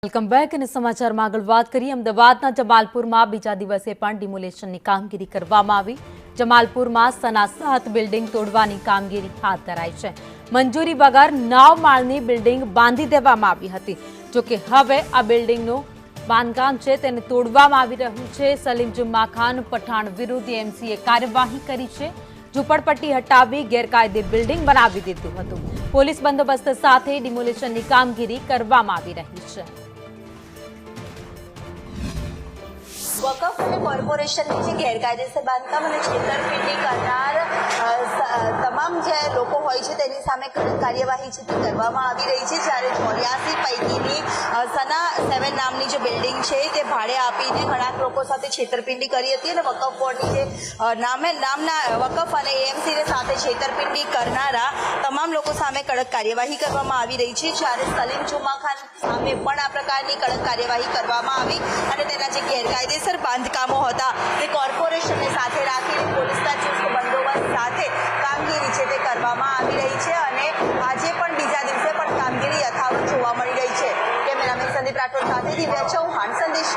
Welcome back અને સમાચારમાં આગળ વાત કરીએ અમદાવાદના જમાલપુરમાં બીજા દિવસે પણ ડિમોલેશનની કામગીરી કરવામાં આવી। જમાલપુરમાં સના 7 બિલ્ડિંગ તોડવાની કામગીરી હાથ ધરાઈ છે। મંજૂરી વગર 9 માળની બિલ્ડિંગ બાંધી દેવામાં આવી હતી। જો કે હવે આ બિલ્ડિંગનું બાંધકામ છે તેને તોડવામાં આવી રહ્યું છે। સલીમ જુમ્મા ખાન પઠાણ વિરુદ્ધ એમસીએ કાર્યવાહી કરી છે। ઝૂંપડપટ્ટી હટાવી ગેરકાયદે બિલ્ડિંગ બનાવી દીધું હતું। પોલીસ બંદોબસ્ત સાથે ડિમોલેશનની કામગીરી કરવામાં આવી રહી છે। वक़फ़ અને કોર્પોરેશનની જે ગેરકાયદેસર બાંધકામ અને છેતરપિંડી કરનાર તમામ જે લોકો હોય છે તેની સામે કડક કાર્યવાહી છે તે કરવામાં આવી રહી છે। જ્યારે 84 પૈકીની સના 7 નામની જે બિલ્ડિંગ છે તે ભાડે આપીને ઘણા લોકો સાથે છેતરપિંડી કરી હતી અને વકફ બોર્ડની જે નામના વકફ અને એએમસીની સાથે છેતરપિંડી કરનારા તમામ લોકો સામે કડક કાર્યવાહી કરવામાં આવી રહી છે। જ્યારે સલીમ જુમ્મા ખાન સામે પણ આ પ્રકારની કડક કાર્યવાહી કરવામાં આવી અને તેના જે ગેરકાયદેસર બાંધકામો હતા તે કોર્પોરેશનને સાથે રાખીને પોલીસના ચુસ્ત બંદોબસ્ત સાથે કામગીરી છે તે કરવામાં આવી રહી છે અને આજે પણ બીજા દિવસે પણ કામગીરી યથાવત જોવા મળી રહી છે। કેમેરામેન સંદીપ રાઠોડ સાથે દિવ્યા ચૌહાણ, સંદેશ।